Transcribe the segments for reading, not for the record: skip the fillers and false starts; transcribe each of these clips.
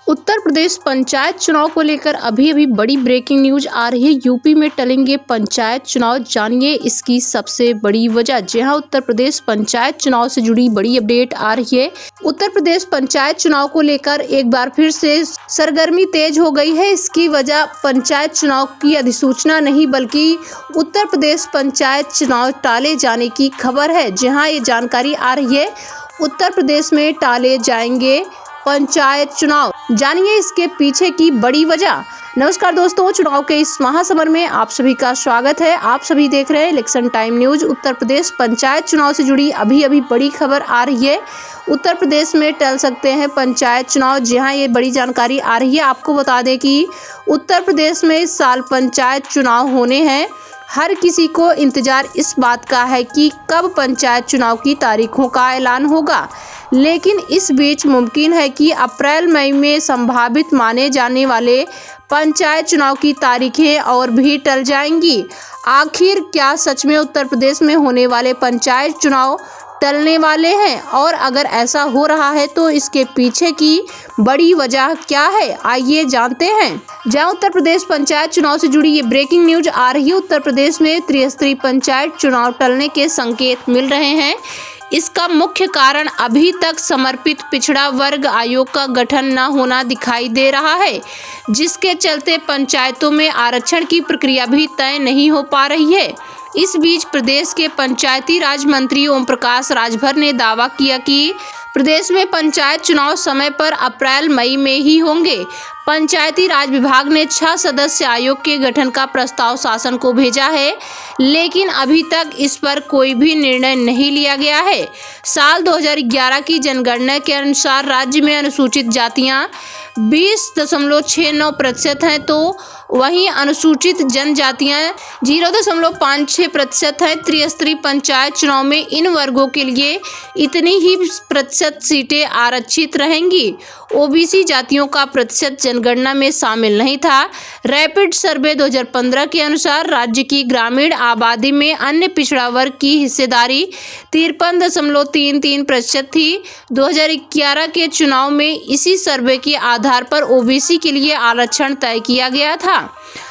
उत्तर प्रदेश पंचायत चुनाव को लेकर अभी बड़ी ब्रेकिंग न्यूज आ रही है। यूपी में टलेंगे पंचायत चुनाव, जानिए इसकी सबसे बड़ी वजह। जी हां, उत्तर प्रदेश पंचायत चुनाव से जुड़ी बड़ी अपडेट आ रही है। उत्तर प्रदेश पंचायत चुनाव को लेकर एक बार फिर से सरगर्मी तेज हो गई है। इसकी वजह पंचायत चुनाव की अधिसूचना नहीं बल्कि उत्तर प्रदेश पंचायत चुनाव टाले जाने की खबर है। जी हां, ये जानकारी आ रही है। उत्तर प्रदेश में टाले जाएंगे पंचायत चुनाव, जानिए इसके पीछे की बड़ी वजह। नमस्कार दोस्तों, चुनाव के इस महासमर में आप सभी का स्वागत है। आप सभी देख रहे हैं election time news. Uttar Pradesh panchayat चुनाव से जुड़ी अभी बड़ी खबर आ रही है। उत्तर प्रदेश में टल सकते हैं पंचायत चुनाव। जी हां, ये बड़ी जानकारी आ रही है। आपको बता दें कि उत्तर प्रदेश में इस साल पंचायत चुनाव होने हैं। हर किसी को इंतजार इस बात का है कि कब पंचायत चुनाव की तारीखों का ऐलान होगा, लेकिन इस बीच मुमकिन है कि अप्रैल मई में संभावित माने जाने वाले पंचायत चुनाव की तारीखें और भी टल जाएंगी। आखिर क्या सच में उत्तर प्रदेश में होने वाले पंचायत चुनाव टलने वाले हैं, और अगर ऐसा हो रहा है तो इसके पीछे की बड़ी वजह क्या है, आइए जानते हैं। जहां उत्तर प्रदेश पंचायत चुनाव से जुड़ी ये ब्रेकिंग न्यूज आ रही है। उत्तर प्रदेश में त्रिस्तरीय पंचायत चुनाव टलने के संकेत मिल रहे हैं। इसका मुख्य कारण अभी तक समर्पित पिछड़ा वर्ग आयोग का गठन न होना दिखाई दे रहा है, जिसके चलते पंचायतों में आरक्षण की प्रक्रिया भी तय नहीं हो पा रही है। इस बीच प्रदेश के पंचायती राज मंत्री ओम प्रकाश राजभर ने दावा किया कि प्रदेश में पंचायत चुनाव समय पर अप्रैल मई में ही होंगे। पंचायती राज विभाग ने 6 सदस्य आयोग के गठन का प्रस्ताव शासन को भेजा है, लेकिन अभी तक इस पर कोई भी निर्णय नहीं लिया गया है। साल 2011 की जनगणना के अनुसार राज्य में अनुसूचित जातियां 20.69% हैं, तो वहीं अनुसूचित जनजातियां 0.56% हैं। त्रिस्तरीय पंचायत चुनाव में इन वर्गों के लिए इतनी ही प्रतिशत सीटें आरक्षित रहेंगी। ओबीसी जातियों का प्रतिशत जनगणना में शामिल नहीं था। रैपिड सर्वे 2015 के अनुसार राज्य की ग्रामीण आबादी में अन्य पिछड़ा वर्ग की हिस्सेदारी 53.33% थी। 2011 के चुनाव में इसी सर्वे के आधार पर ओबीसी के लिए आरक्षण तय किया गया था।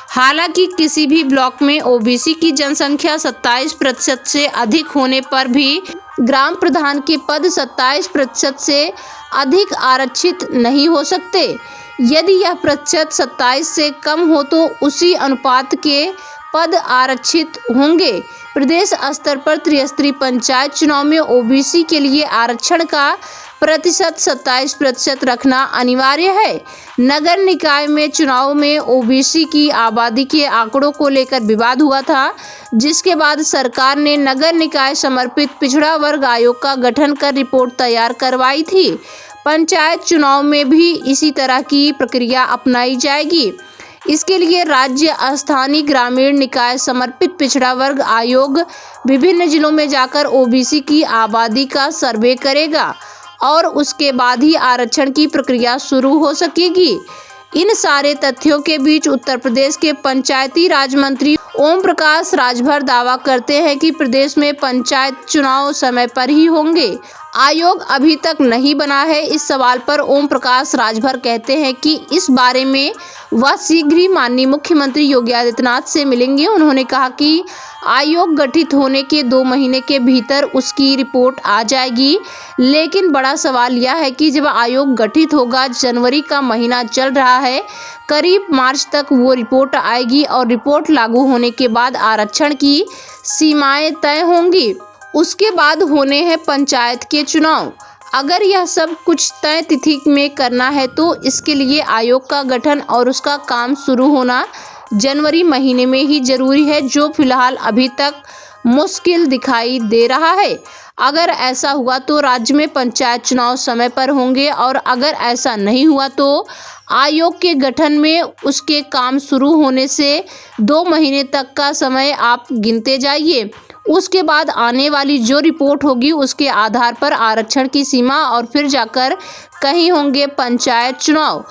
हालांकि किसी भी ब्लॉक में ओबीसी की जनसंख्या 27% से अधिक होने पर भी ग्राम प्रधान के पद 27% से अधिक आरक्षित नहीं हो सकते। यदि यह प्रतिशत 27 से कम हो तो उसी अनुपात के पद आरक्षित होंगे। प्रदेश स्तर पर त्रिस्तरीय पंचायत चुनाव में ओबीसी के लिए आरक्षण का प्रतिशत 27% रखना अनिवार्य है। नगर निकाय में चुनाव में ओबीसी की आबादी के आंकड़ों को लेकर विवाद हुआ था, जिसके बाद सरकार ने नगर निकाय समर्पित पिछड़ा वर्ग आयोग का गठन कर रिपोर्ट तैयार करवाई थी। पंचायत चुनाव में भी इसी तरह की प्रक्रिया अपनाई जाएगी। इसके लिए राज्य स्थानीय ग्रामीण निकाय समर्पित पिछड़ा वर्ग आयोग विभिन्न जिलों में जाकर ओबीसी की आबादी का सर्वे करेगा और उसके बाद ही आरक्षण की प्रक्रिया शुरू हो सकेगी। इन सारे तथ्यों के बीच उत्तर प्रदेश के पंचायती राज मंत्री ओम प्रकाश राजभर दावा करते हैं कि प्रदेश में पंचायत चुनाव समय पर ही होंगे। आयोग अभी तक नहीं बना है। इस सवाल पर ओम प्रकाश राजभर कहते हैं कि इस बारे में वह शीघ्र ही माननीय मुख्यमंत्री योगी आदित्यनाथ से मिलेंगे। उन्होंने कहा कि आयोग गठित होने के 2 महीने के भीतर उसकी रिपोर्ट आ जाएगी, लेकिन बड़ा सवाल यह है कि जब आयोग गठित होगा, जनवरी का महीना चल रहा है, करीब मार्च तक वो रिपोर्ट आएगी और रिपोर्ट लागू होने के बाद आरक्षण की सीमाएं तय होंगी। उसके बाद होने हैं पंचायत के चुनाव। अगर यह सब कुछ तय तिथि में करना है तो इसके लिए आयोग का गठन और उसका काम शुरू होना जनवरी महीने में ही जरूरी है, जो फिलहाल अभी तक मुश्किल दिखाई दे रहा है। अगर ऐसा हुआ तो राज्य में पंचायत चुनाव समय पर होंगे, और अगर ऐसा नहीं हुआ तो आयोग के गठन में उसके काम शुरू होने से 2 महीने तक का समय आप गिनते जाइए। उसके बाद आने वाली जो रिपोर्ट होगी उसके आधार पर आरक्षण की सीमा और फिर जाकर कहीं होंगे पंचायत चुनाव।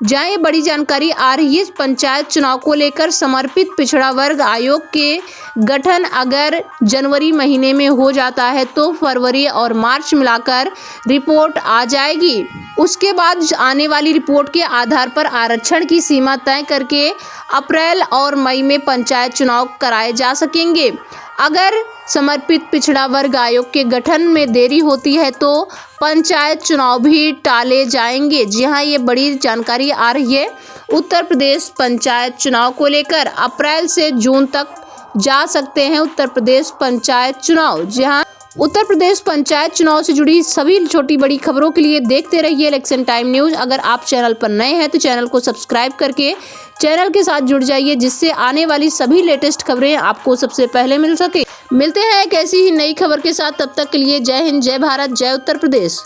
जहां ये बड़ी जानकारी आ रही है पंचायत चुनाव को लेकर। समर्पित पिछड़ा वर्ग आयोग के गठन अगर जनवरी महीने में हो जाता है तो फरवरी और मार्च मिलाकर रिपोर्ट आ जाएगी। उसके बाद आने वाली रिपोर्ट के आधार पर आरक्षण की सीमा तय करके अप्रैल और मई में पंचायत चुनाव कराए जा सकेंगे। अगर समर्पित पिछड़ा वर्ग आयोग के गठन में देरी होती है तो पंचायत चुनाव भी टाले जाएंगे। जी हाँ, ये बड़ी जानकारी आ रही है उत्तर प्रदेश पंचायत चुनाव को लेकर। अप्रैल से जून तक जा सकते हैं उत्तर प्रदेश पंचायत चुनाव। जी हाँ, उत्तर प्रदेश पंचायत चुनाव से जुड़ी सभी छोटी बड़ी खबरों के लिए देखते रहिए इलेक्शन टाइम न्यूज़। अगर आप चैनल पर नए हैं तो चैनल को सब्सक्राइब करके चैनल के साथ जुड़ जाइए, जिससे आने वाली सभी लेटेस्ट खबरें आपको सबसे पहले मिल सके। मिलते हैं एक ऐसी ही नई खबर के साथ, तब तक के लिए जय हिंद, जय भारत, जय उत्तर प्रदेश।